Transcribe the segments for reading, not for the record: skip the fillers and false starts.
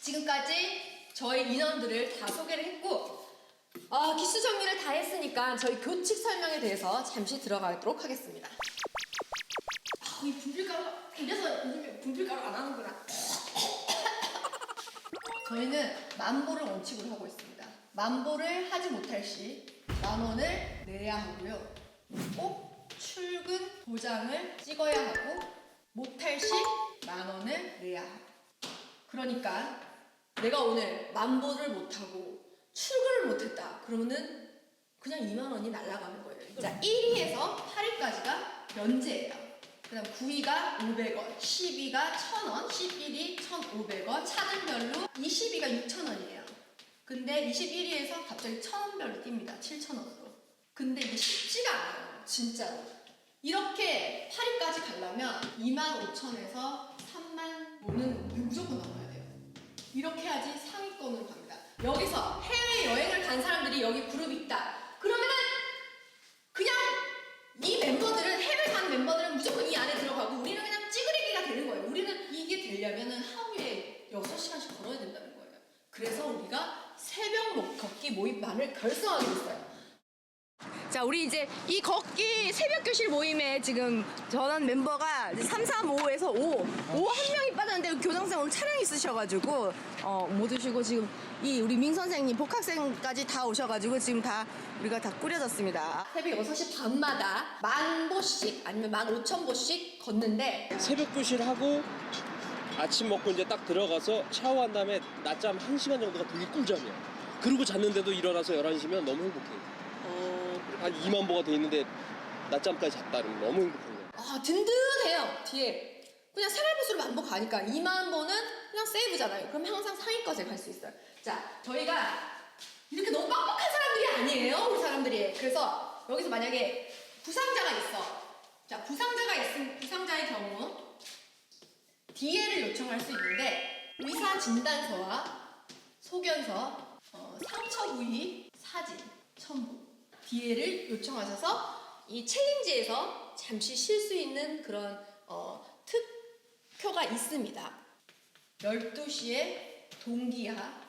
지금까지 저희 인원들을 다 소개를 했고 기수 정리를 다 했으니까 저희 교칙 설명에 대해서 잠시 들어가도록 하겠습니다. 이 분필가루가 이래서 분필가루 안 하는구나. 저희는 만보를 원칙으로 하고 있습니다. 만보를 하지 못할 시 10,000원을 내야 하고요. 꼭 출근 도장을 찍어야 하고 못할 시 10,000원을 내야 하고. 그러니까 내가 오늘 만보를 못하고 출근을 못했다 그러면은 그냥 20,000원이 날아가는 거예요. 자, 1위에서 8위까지가 면제예요. 그 다음 9위가 500원, 10위가 1,000원, 11위 1,500원, 차등별로 20위가 6,000원이에요. 근데 21위에서 갑자기 1,000원별로 뜁니다. 7,000원으로. 근데 이게 쉽지가 않아요. 진짜로. 이렇게 8위까지 가려면 25,000원에서 30,000원은 무조건 넘어야 돼요. 이렇게 해야지 상위권으로 갑니다. 여기서 해외여행을 간 사람들이 여기 그룹 있다. 그러면은 그냥 이 멤버들은 해외 간 멤버들은 무조건 이 안에 들어가고 우리는 그냥 찌그리기가 되는 거예요. 우리는 이게 되려면은 하루에 6시간씩 걸어야 된다는 거예요. 그래서 우리가 새벽 걷기 모임반을 결성하게 됐어요. 자, 우리 이제 이 걷기 새벽 교실 모임에 지금 전원 멤버가 3, 3, 5에서 5 한 명이 빠졌는데 교장선생 오늘 촬영 있으셔가지고 못 오시고 지금 이 우리 민 선생님 복학생까지 다 오셔가지고 지금 다 우리가 다 꾸려졌습니다. 새벽 6시 반마다 10,000보씩 아니면 15,000보씩 걷는데 새벽 교실 하고 아침 먹고 이제 딱 들어가서 샤워한 다음에 낮잠 1시간 정도가 되게 꿀잠이야. 그러고 잤는데도 일어나서 11시면 너무 행복해. 한 2만 보가 돼 있는데 낮잠까지 잤다는 거 너무 행복한 거야. 든든해요. 뒤에 그냥 생활보수로 만보 가니까 2만 보는 그냥 세이브잖아요. 그럼 항상 상위까지 갈 수 있어요. 자, 저희가 이렇게 너무 빡빡한 사람들이 아니에요. 우리 사람들이. 그래서 여기서 만약에 부상자가 있어. 자, 부상자의 경우 DL을 요청할 수 있는데 의사 진단서와 소견서, 상처 부위 사진 첨부 DL을 요청하셔서 이 챌린지에서 잠시 쉴 수 있는 그런 특효가 있습니다. 12시에 동기화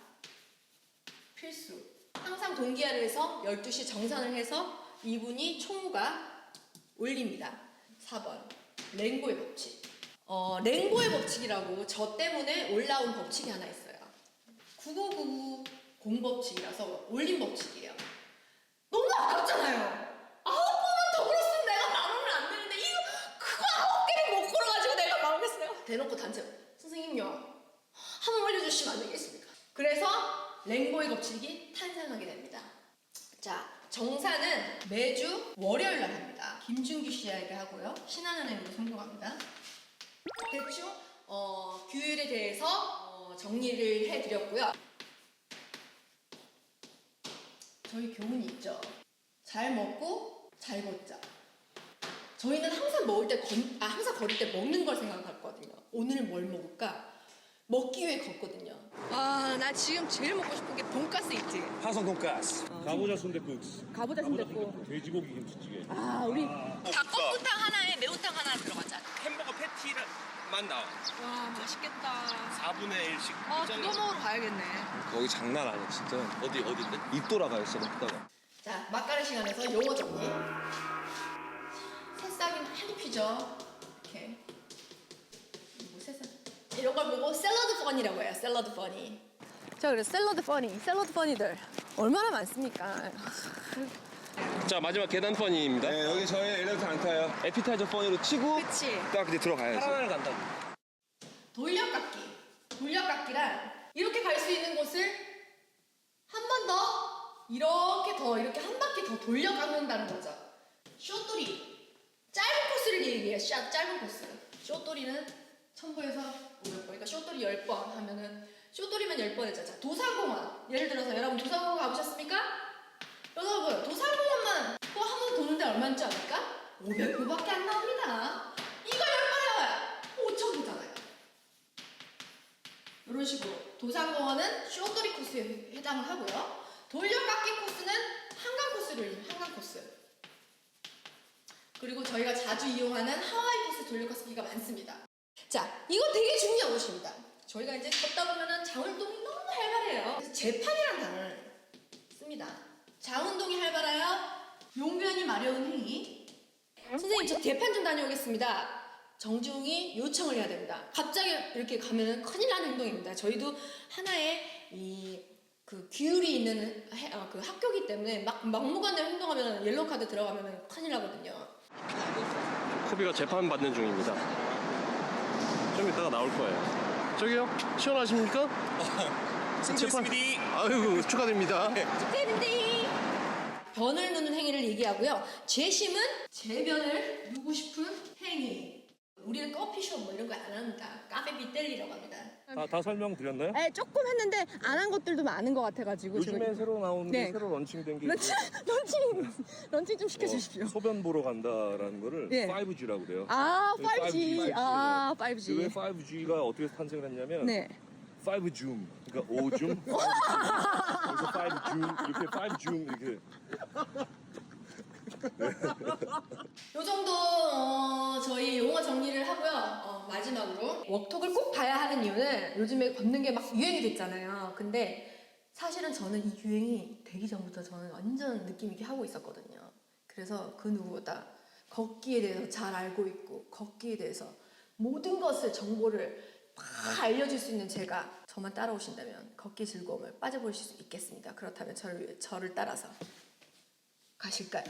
필수. 항상 동기화를 해서 12시 정산을 해서 이분이 총무가 올립니다. 4번 랭고의 법칙. 랭고의 법칙이라고 저 때문에 올라온 법칙이 하나 있어요. 9999 공법칙이라서 올린 법칙이에요. 너무 아깝잖아요. 9번만 더 걸었으면 내가 10,000원을 안 되는데 그거 9개를 못 걸어가지고 내가 망했어요. 대놓고 단체 선생님요 한 번 올려주시면 안 되겠습니까? 그래서 랭고의 법칙이 탄생하게 됩니다. 자, 정산은 매주 월요일 날 합니다. 김준규 씨에게 하고요. 신한은행으로 성공합니다. 대충 규율에 대해서 정리를 해드렸고요. 저희 교훈이 있죠. 잘 먹고 잘 걷자. 저희는 항상 항상 걸을 때 먹는 걸 생각하거든요. 오늘 뭘 먹을까? 먹기 위해 걷거든요. 나 지금 제일 먹고 싶은 게 돈가스 있지. 화성 돈가스, 가보자 순댓국, 가보자 순댓국. 돼지고기 김치찌개. 우리 닭볶음탕 하나에 매운탕 하나 들어가자. 햄버거 패티만 나와. 와, 맛있겠다. 4분의 1씩. 그거 먹으러 가야겠네. 거기 장난 아니야 진짜. 어딘데? 입 돌아가요 진짜 먹다가. 자, 막가는 시간에서 용어 정리. 새싹이 많이 피죠. 이렇게. 뭐 새싹. 이런 걸 보고 샐러드 펀이라고 해요. 샐러드 펀이. 자, 그래 샐러드 퍼니들 얼마나 많습니까? 자, 마지막 계단 펀입니다. 네, 여기 저희 엘리베이터 안 타요. 에피타이저 펀으로 치고 그치. 딱 이제 들어가야지. 사랑을 간다고. 돌려깎기. 돌려깎기란 이렇게 갈 수 있는 곳을 한 번 더 이렇게 한 바퀴 더 돌려깎는다는 거죠. 쇼돌이. 짧은 코스를 얘기해요. 짧은 코스. 쇼돌이는 1,000보에서 500보. 그러니까 쇼돌이 10번 하면은 쇼돌이만 10번 했죠. 자, 도산공원. 예를 들어서 여러분 도산공원 가보셨습니까? 여러분 도산공원만 또 한 번 도는데 얼마인지 아십니까? 500보밖에 안 나옵니다. 이거 10번 해봐요. 5,000보잖아요. 이런 식으로 도산공원은 쇼돌이 코스에 해당을 하고요. 돌려깎기 코스는 한강 코스. 그리고 저희가 자주 이용하는 하와이 코스 돌려깎기가 많습니다. 자, 이거 되게 중요한 곳입니다. 저희가 이제 걷다 보면은 장울동이 재판이라는 단어를 씁니다. 자운동이 활발하여 용변이 마려운 행위. 선생님 저 재판 좀 다녀오겠습니다. 정중히 요청을 해야 됩니다. 갑자기 이렇게 가면 큰일 나는 행동입니다. 저희도 하나의 그 규율이 있는 그 학교이기 때문에 막 막무가내로 행동하면 옐로우 카드 들어가면 큰일 나거든요. 코비가 재판 받는 중입니다. 좀 이따가 나올 거예요. 저기요, 시원하십니까? 재판. 아유, 축하드립니다. 변을 누는 행위를 얘기하고요. 재심은 재변을 누고 싶은 행위. 우리는 커피숍 뭐 이런 거 안 합니다. 카페 비텔리라고 합니다. 다 설명드렸나요? 네, 조금 했는데 안 한 것들도 많은 것 같아가지고 요즘에 새로 나온 게 네. 새로 런칭된 게 런칭 좀 시켜주십시오. 소변 보러 간다라는 거를 네. 5G라고 그래요. 아, 그 5G. 아, 왜 5G. 5G가 어떻게 탄생을 했냐면 네. 5줌, 그러니까 5줌, 5줌, 그래서 5줌, 이렇게 5줌 이렇게. 요 정도 저희 용어 정리를 하고요. 마지막으로 웍톡을 꼭 봐야 하는 이유는 요즘에 걷는 게 막 유행이 됐잖아요. 근데 사실은 저는 이 유행이 되기 전부터 저는 완전 느낌 있게 하고 있었거든요. 그래서 그 누구보다 걷기에 대해서 잘 알고 있고 걷기에 대해서 모든 것을 정보를 다 알려줄 수 있는 제가 저만 따라오신다면 걷기 즐거움을 빠져볼 수 있겠습니다. 그렇다면 저를 따라서 가실까요?